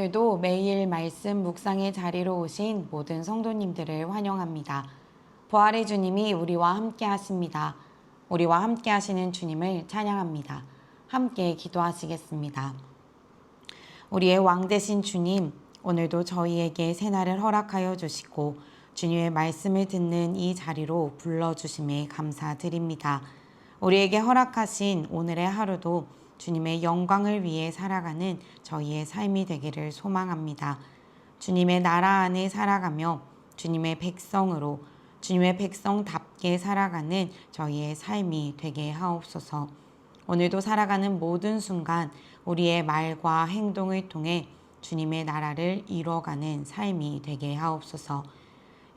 오늘도 매일 말씀 묵상의 자리로 오신 모든 성도님들을 환영합니다. 부활의 주님이 우리와 함께 하십니다. 우리와 함께 하시는 주님을 찬양합니다. 함께 기도하시겠습니다. 우리의 왕 되신 주님, 오늘도 저희에게 새날을 허락하여 주시고 주님의 말씀을 듣는 이 자리로 불러주심에 감사드립니다. 우리에게 허락하신 오늘의 하루도 주님의 영광을 위해 살아가는 저희의 삶이 되기를 소망합니다. 주님의 나라 안에 살아가며 주님의 백성으로 주님의 백성답게 살아가는 저희의 삶이 되게 하옵소서. 오늘도 살아가는 모든 순간 우리의 말과 행동을 통해 주님의 나라를 이뤄가는 삶이 되게 하옵소서.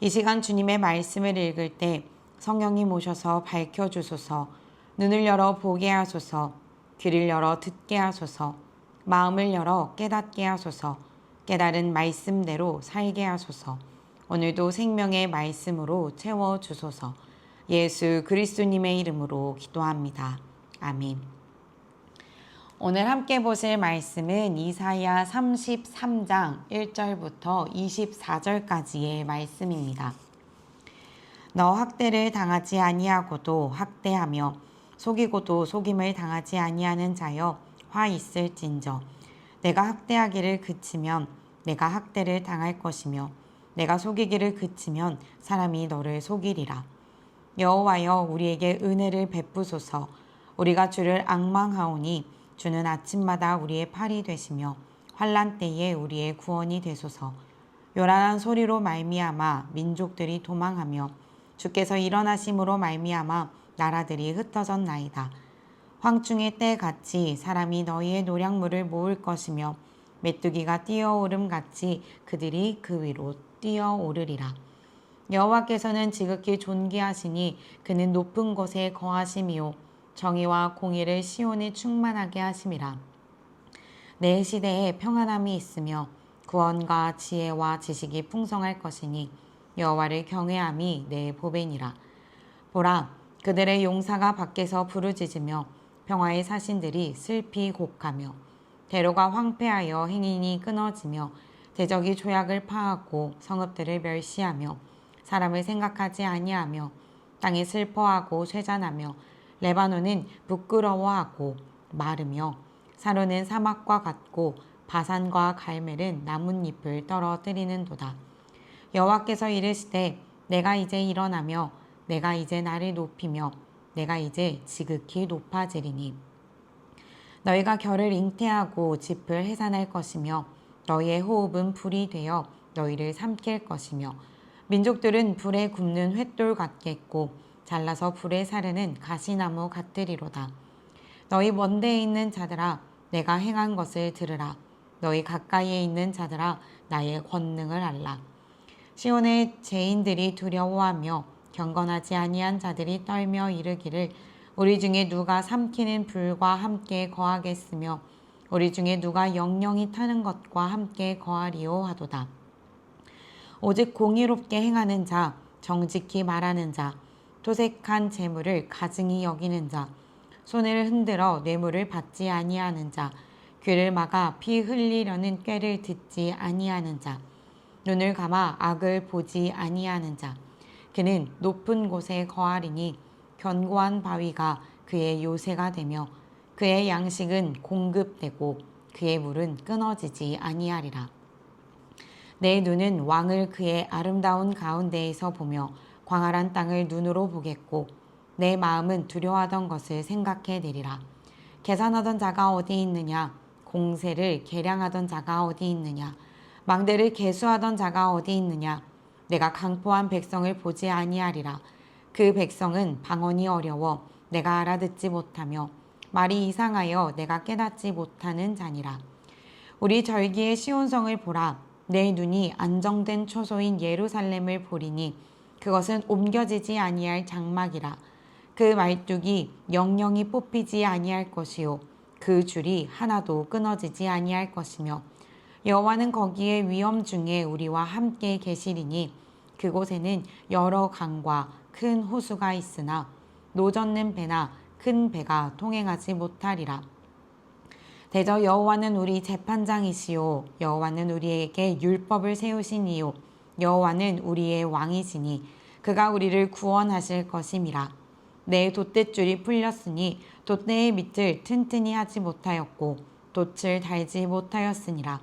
이 시간 주님의 말씀을 읽을 때 성령님 오셔서 밝혀주소서. 눈을 열어 보게 하소서. 귀를 열어 듣게 하소서. 마음을 열어 깨닫게 하소서. 깨달은 말씀대로 살게 하소서. 오늘도 생명의 말씀으로 채워주소서. 예수 그리스도님의 이름으로 기도합니다. 아멘. 오늘 함께 보실 말씀은 이사야 33장 1절부터 24절까지의 말씀입니다. 너 학대를 당하지 아니하고도 학대하며 속이고도 속임을 당하지 아니하는 자여 화 있을진저. 내가 학대하기를 그치면 내가 학대를 당할 것이며 내가 속이기를 그치면 사람이 너를 속이리라. 여호와여 우리에게 은혜를 베푸소서. 우리가 주를 앙망하오니 주는 아침마다 우리의 팔이 되시며 환난 때에 우리의 구원이 되소서. 요란한 소리로 말미암아 민족들이 도망하며 주께서 일어나심으로 말미암아 나라들이 흩어졌나이다. 황충의 때같이 사람이 너희의 노량물을 모을 것이며 메뚜기가 뛰어오름같이 그들이 그 위로 뛰어오르리라. 여호와께서는 지극히 존귀하시니 그는 높은 곳에 거하심이요 정의와 공의를 시온에 충만하게 하심이라. 내 시대에 평안함이 있으며 구원과 지혜와 지식이 풍성할 것이니 여호와를 경외함이 내 보배니라. 보라, 그들의 용사가 밖에서 부르짖으며 평화의 사신들이 슬피 곡하며 대로가 황폐하여 행인이 끊어지며 대적이 조약을 파하고 성읍들을 멸시하며 사람을 생각하지 아니하며 땅이 슬퍼하고 쇠잔하며 레바논은 부끄러워하고 마르며 사로는 사막과 같고 바산과 갈멜은 나뭇잎을 떨어뜨리는도다. 여호와께서 이르시되 내가 이제 일어나며 내가 이제 나를 높이며 내가 이제 지극히 높아지리니 너희가 결을 잉태하고 짚을 해산할 것이며 너희의 호흡은 불이 되어 너희를 삼킬 것이며 민족들은 불에 굽는 횃돌 같겠고 잘라서 불에 사르는 가시나무 같으리로다. 너희 먼 데에 있는 자들아 내가 행한 것을 들으라. 너희 가까이에 있는 자들아 나의 권능을 알라. 시온의 죄인들이 두려워하며 경건하지 아니한 자들이 떨며 이르기를 우리 중에 누가 삼키는 불과 함께 거하겠으며 우리 중에 누가 영영이 타는 것과 함께 거하리오 하도다. 오직 공의롭게 행하는 자, 정직히 말하는 자, 토색한 재물을 가증히 여기는 자, 손을 흔들어 뇌물을 받지 아니하는 자, 귀를 막아 피 흘리려는 꾀를 듣지 아니하는 자, 눈을 감아 악을 보지 아니하는 자, 그는 높은 곳에 거하리니 견고한 바위가 그의 요새가 되며 그의 양식은 공급되고 그의 물은 끊어지지 아니하리라. 내 눈은 왕을 그의 아름다운 가운데에서 보며 광활한 땅을 눈으로 보겠고 내 마음은 두려워하던 것을 생각해 내리라. 계산하던 자가 어디 있느냐? 공세를 계량하던 자가 어디 있느냐? 망대를 계수하던 자가 어디 있느냐? 내가 강포한 백성을 보지 아니하리라. 그 백성은 방언이 어려워 내가 알아듣지 못하며 말이 이상하여 내가 깨닫지 못하는 자니라. 우리 절기의 시온성을 보라. 내 눈이 안정된 초소인 예루살렘을 보리니 그것은 옮겨지지 아니할 장막이라. 그 말뚝이 영영이 뽑히지 아니할 것이요 그 줄이 하나도 끊어지지 아니할 것이며 여호와는 거기에 위엄 중에 우리와 함께 계시리니 그곳에는 여러 강과 큰 호수가 있으나 노젓는 배나 큰 배가 통행하지 못하리라. 대저 여호와는 우리 재판장이시요 여호와는 우리에게 율법을 세우시니요 여호와는 우리의 왕이시니 그가 우리를 구원하실 것임이라. 내 돛대줄이 풀렸으니 돛대의 밑을 튼튼히 하지 못하였고 돛을 달지 못하였으니라.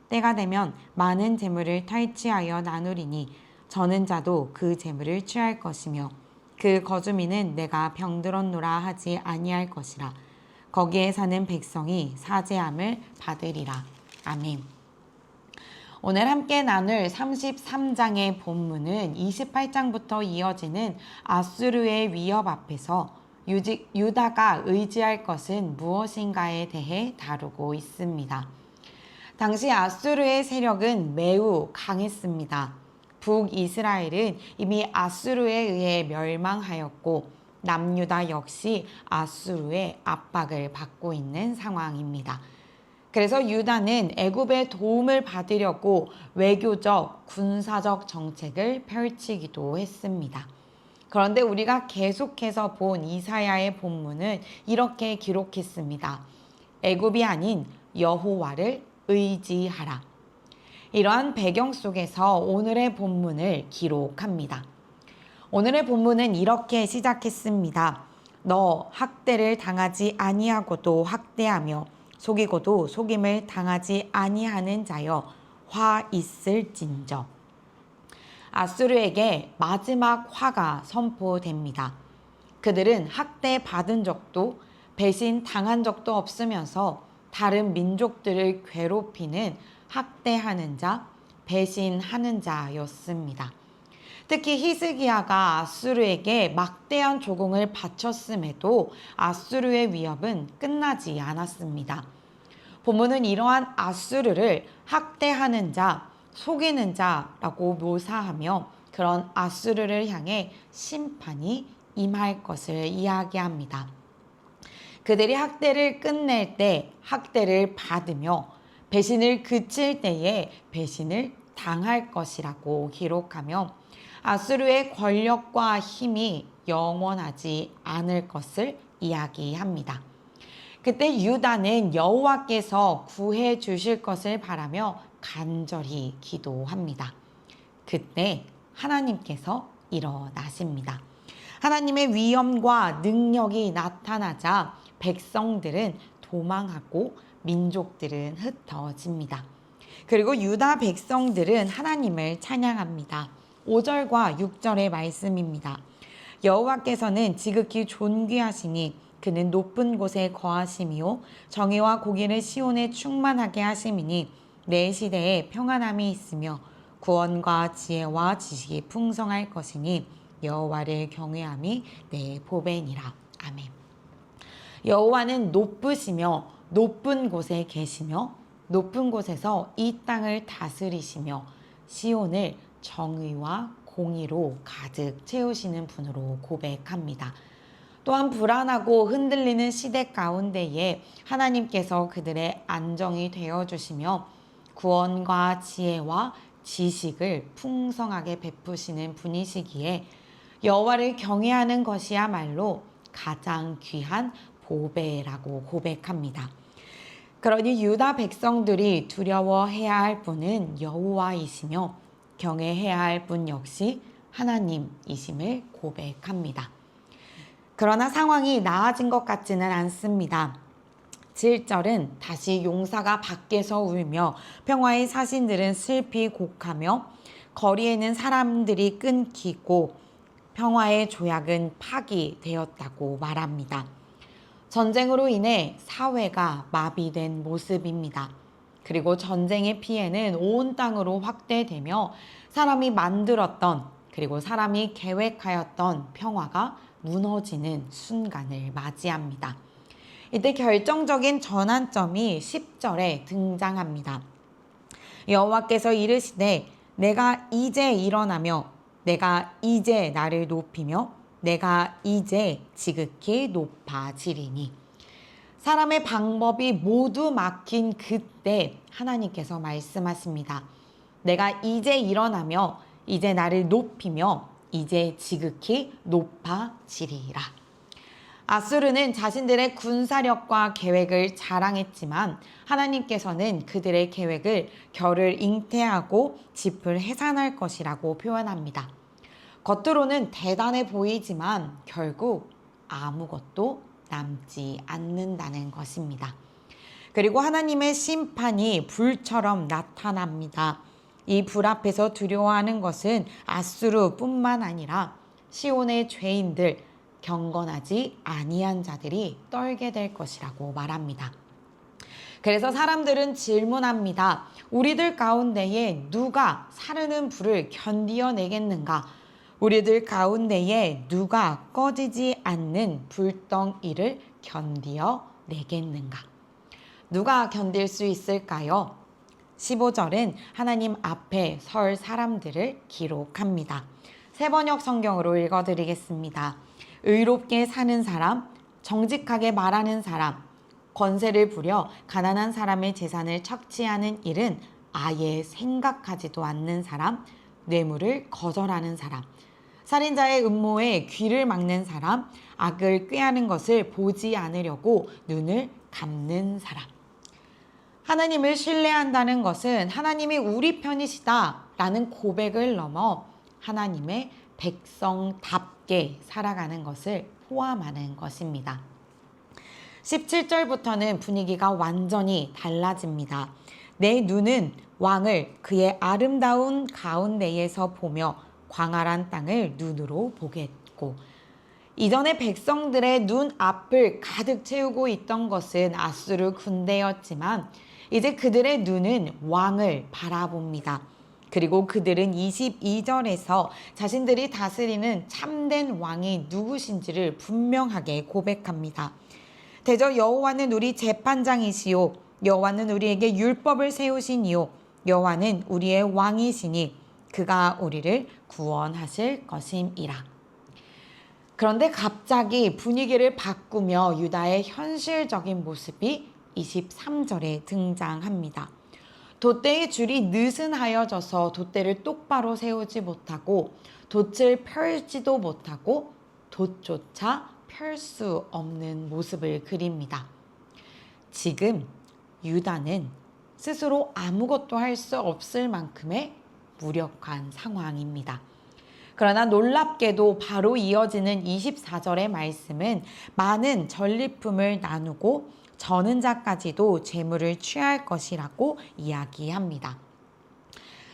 때가 되면 많은 재물을 탈취하여 나누리니 저는 자도 그 재물을 취할 것이며 그 거주민은 내가 병들었노라 하지 아니할 것이라. 거기에 사는 백성이 사죄함을 받으리라. 아멘. 오늘 함께 나눌 33장의 본문은 28장부터 이어지는 아수르의 위협 앞에서 유다가 의지할 것은 무엇인가에 대해 다루고 있습니다. 당시 아수르의 세력은 매우 강했습니다. 북이스라엘은 이미 아수르에 의해 멸망하였고 남유다 역시 아수르의 압박을 받고 있는 상황입니다. 그래서 유다는 애굽의 도움을 받으려고 외교적, 군사적 정책을 펼치기도 했습니다. 그런데 우리가 계속해서 본 이사야의 본문은 이렇게 기록했습니다. 애굽이 아닌 여호와를 의지하라. 이러한 배경 속에서 오늘의 본문을 기록합니다. 오늘의 본문은 이렇게 시작했습니다. 너 학대를 당하지 아니하고도 학대하며 속이고도 속임을 당하지 아니하는 자여 화 있을진저. 아수르에게 마지막 화가 선포됩니다. 그들은 학대받은 적도 배신 당한 적도 없으면서 다른 민족들을 괴롭히는 학대하는 자, 배신하는 자였습니다. 특히 히스기야가 아수르에게 막대한 조공을 바쳤음에도 아수르의 위협은 끝나지 않았습니다. 본문은 이러한 아수르를 학대하는 자, 속이는 자라고 묘사하며 그런 아수르를 향해 심판이 임할 것을 이야기합니다. 그들이 학대를 끝낼 때 학대를 받으며 배신을 그칠 때에 배신을 당할 것이라고 기록하며 아수르의 권력과 힘이 영원하지 않을 것을 이야기합니다. 그때 유다는 여호와께서 구해 주실 것을 바라며 간절히 기도합니다. 그때 하나님께서 일어나십니다. 하나님의 위엄과 능력이 나타나자 백성들은 도망하고 민족들은 흩어집니다. 그리고 유다 백성들은 하나님을 찬양합니다. 5절과 6절의 말씀입니다. 여호와께서는 지극히 존귀하시니 그는 높은 곳에 거하심이요 정의와 공의를 시온에 충만하게 하심이니 내 시대에 평안함이 있으며 구원과 지혜와 지식이 풍성할 것이니 여호와를 경외함이 내 보배니라. 아멘. 여호와는 높으시며 높은 곳에 계시며 높은 곳에서 이 땅을 다스리시며 시온을 정의와 공의로 가득 채우시는 분으로 고백합니다. 또한 불안하고 흔들리는 시대 가운데에 하나님께서 그들의 안정이 되어주시며 구원과 지혜와 지식을 풍성하게 베푸시는 분이시기에 여호와를 경외하는 것이야말로 가장 귀한 보배라고 고백합니다. 그러니 유다 백성들이 두려워해야 할 분은 여호와이시며 경외해야 할 분 역시 하나님이심을 고백합니다. 그러나 상황이 나아진 것 같지는 않습니다. 7절은 다시 용사가 밖에서 울며 평화의 사신들은 슬피 곡하며 거리에는 사람들이 끊기고 평화의 조약은 파기되었다고 말합니다. 전쟁으로 인해 사회가 마비된 모습입니다. 그리고 전쟁의 피해는 온 땅으로 확대되며 사람이 만들었던 그리고 사람이 계획하였던 평화가 무너지는 순간을 맞이합니다. 이때 결정적인 전환점이 10절에 등장합니다. 여호와께서 이르시되 내가 이제 일어나며 내가 이제 나를 높이며 내가 이제 지극히 높아지리니. 사람의 방법이 모두 막힌 그때 하나님께서 말씀하십니다. 내가 이제 일어나며 이제 나를 높이며 이제 지극히 높아지리라. 아수르는 자신들의 군사력과 계획을 자랑했지만 하나님께서는 그들의 계획을 결을 잉태하고 짚을 해산할 것이라고 표현합니다. 겉으로는 대단해 보이지만 결국 아무것도 남지 않는다는 것입니다. 그리고 하나님의 심판이 불처럼 나타납니다. 이 불 앞에서 두려워하는 것은 아수르뿐만 아니라 시온의 죄인들, 경건하지 아니한 자들이 떨게 될 것이라고 말합니다. 그래서 사람들은 질문합니다. 우리들 가운데에 누가 사르는 불을 견디어내겠는가? 우리들 가운데에 누가 꺼지지 않는 불덩이를 견디어내겠는가? 누가 견딜 수 있을까요? 15절은 하나님 앞에 설 사람들을 기록합니다. 새번역 성경으로 읽어드리겠습니다. 의롭게 사는 사람, 정직하게 말하는 사람, 권세를 부려 가난한 사람의 재산을 착취하는 일은 아예 생각하지도 않는 사람, 뇌물을 거절하는 사람, 살인자의 음모에 귀를 막는 사람, 악을 꾀하는 것을 보지 않으려고 눈을 감는 사람. 하나님을 신뢰한다는 것은 하나님이 우리 편이시다라는 고백을 넘어 하나님의 백성답게 살아가는 것을 포함하는 것입니다. 17절부터는 분위기가 완전히 달라집니다. 내 눈은 왕을 그의 아름다운 가운데에서 보며 광활한 땅을 눈으로 보겠고, 이전에 백성들의 눈 앞을 가득 채우고 있던 것은 아수르 군대였지만 이제 그들의 눈은 왕을 바라봅니다. 그리고 그들은 22절에서 자신들이 다스리는 참된 왕이 누구신지를 분명하게 고백합니다. 대저 여호와는 우리 재판장이시요, 여호와는 우리에게 율법을 세우시니요, 여호와는 우리의 왕이시니 그가 우리를 구원하실 것임이라. 그런데 갑자기 분위기를 바꾸며 유다의 현실적인 모습이 23절에 등장합니다. 돛대의 줄이 느슨하여져서 돛대를 똑바로 세우지 못하고 돛을 펼지도 못하고 돛조차 펼 수 없는 모습을 그립니다. 지금 유다는 스스로 아무것도 할 수 없을 만큼의 무력한 상황입니다. 그러나 놀랍게도 바로 이어지는 24절의 말씀은 많은 전리품을 나누고 저는 자까지도 재물을 취할 것이라고 이야기합니다.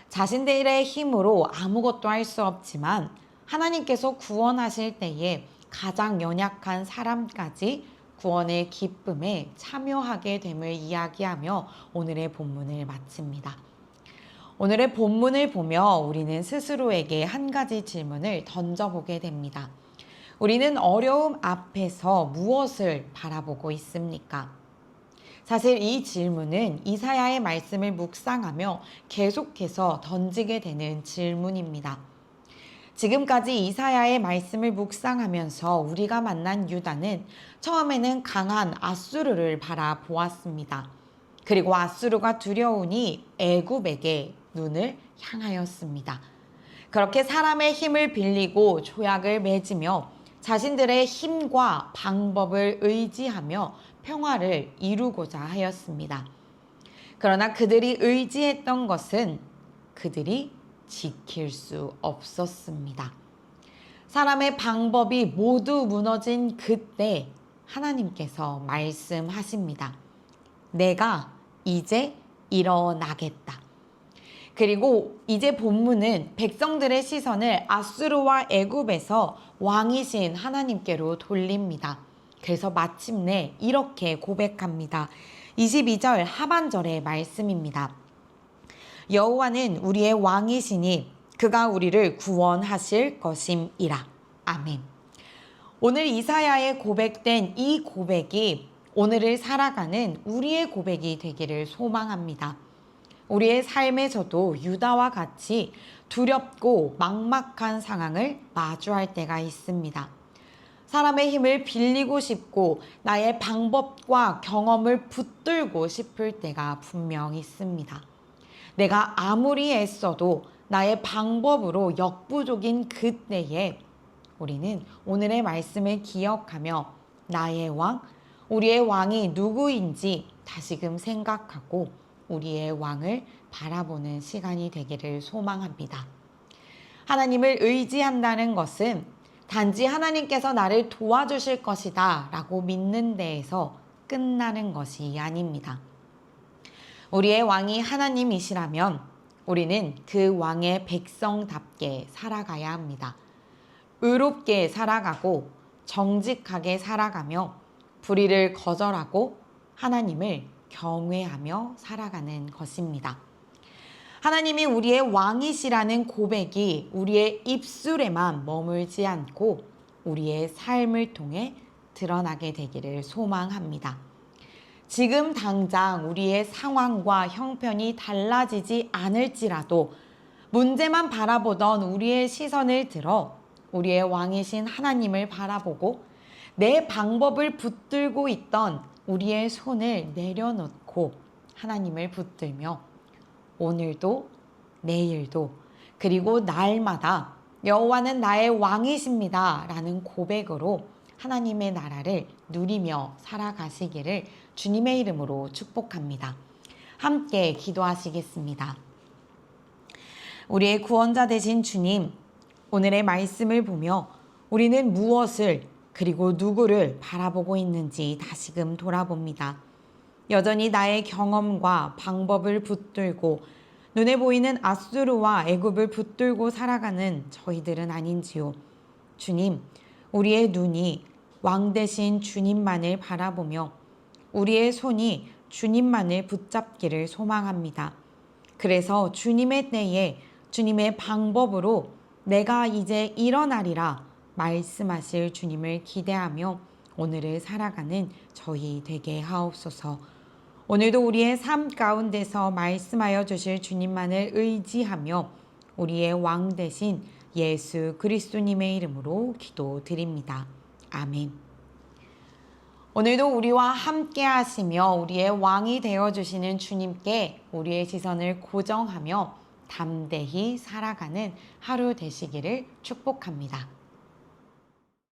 자신들의 힘으로 아무것도 할 수 없지만 하나님께서 구원하실 때에 가장 연약한 사람까지 구원의 기쁨에 참여하게 됨을 이야기하며 오늘의 본문을 마칩니다. 오늘의 본문을 보며 우리는 스스로에게 한 가지 질문을 던져보게 됩니다. 우리는 어려움 앞에서 무엇을 바라보고 있습니까? 사실 이 질문은 이사야의 말씀을 묵상하며 계속해서 던지게 되는 질문입니다. 지금까지 이사야의 말씀을 묵상하면서 우리가 만난 유다는 처음에는 강한 아수르를 바라보았습니다. 그리고 아수르가 두려우니 애굽에게 눈을 향하였습니다. 그렇게 사람의 힘을 빌리고 조약을 맺으며 자신들의 힘과 방법을 의지하며 평화를 이루고자 하였습니다. 그러나 그들이 의지했던 것은 그들이 지킬 수 없었습니다. 사람의 방법이 모두 무너진 그때 하나님께서 말씀하십니다. 내가 이제 일어나겠다. 그리고 이제 본문은 백성들의 시선을 아수르와 애굽에서 왕이신 하나님께로 돌립니다. 그래서 마침내 이렇게 고백합니다. 22절 하반절의 말씀입니다. 여호와는 우리의 왕이시니 그가 우리를 구원하실 것임이라. 아멘. 오늘 이사야의 고백된 이 고백이 오늘을 살아가는 우리의 고백이 되기를 소망합니다. 우리의 삶에서도 유다와 같이 두렵고 막막한 상황을 마주할 때가 있습니다. 사람의 힘을 빌리고 싶고 나의 방법과 경험을 붙들고 싶을 때가 분명 있습니다. 내가 아무리 애써도 나의 방법으로 역부족인 그때에 우리는 오늘의 말씀을 기억하며 나의 왕, 우리의 왕이 누구인지 다시금 생각하고 우리의 왕을 바라보는 시간이 되기를 소망합니다. 하나님을 의지한다는 것은 단지 하나님께서 나를 도와주실 것이다 라고 믿는 데에서 끝나는 것이 아닙니다. 우리의 왕이 하나님이시라면 우리는 그 왕의 백성답게 살아가야 합니다. 의롭게 살아가고 정직하게 살아가며 불의를 거절하고 하나님을 경외하며 살아가는 것입니다. 하나님이 우리의 왕이시라는 고백이 우리의 입술에만 머물지 않고 우리의 삶을 통해 드러나게 되기를 소망합니다. 지금 당장 우리의 상황과 형편이 달라지지 않을지라도 문제만 바라보던 우리의 시선을 들어 우리의 왕이신 하나님을 바라보고 내 방법을 붙들고 있던 우리의 손을 내려놓고 하나님을 붙들며 오늘도 내일도 그리고 날마다 여호와는 나의 왕이십니다 라는 고백으로 하나님의 나라를 누리며 살아가시기를 주님의 이름으로 축복합니다. 함께 기도하시겠습니다. 우리의 구원자 되신 주님, 오늘의 말씀을 보며 우리는 무엇을 그리고 누구를 바라보고 있는지 다시금 돌아봅니다. 여전히 나의 경험과 방법을 붙들고 눈에 보이는 아수르와 애굽을 붙들고 살아가는 저희들은 아닌지요. 주님, 우리의 눈이 왕 되신 주님만을 바라보며 우리의 손이 주님만을 붙잡기를 소망합니다. 그래서 주님의 때에 주님의 방법으로 내가 이제 일어나리라 말씀하실 주님을 기대하며 오늘을 살아가는 저희 되게 하옵소서. 오늘도 우리의 삶 가운데서 말씀하여 주실 주님만을 의지하며 우리의 왕 되신 예수 그리스도님의 이름으로 기도드립니다. 아멘. 오늘도 우리와 함께 하시며 우리의 왕이 되어주시는 주님께 우리의 시선을 고정하며 담대히 살아가는 하루 되시기를 축복합니다.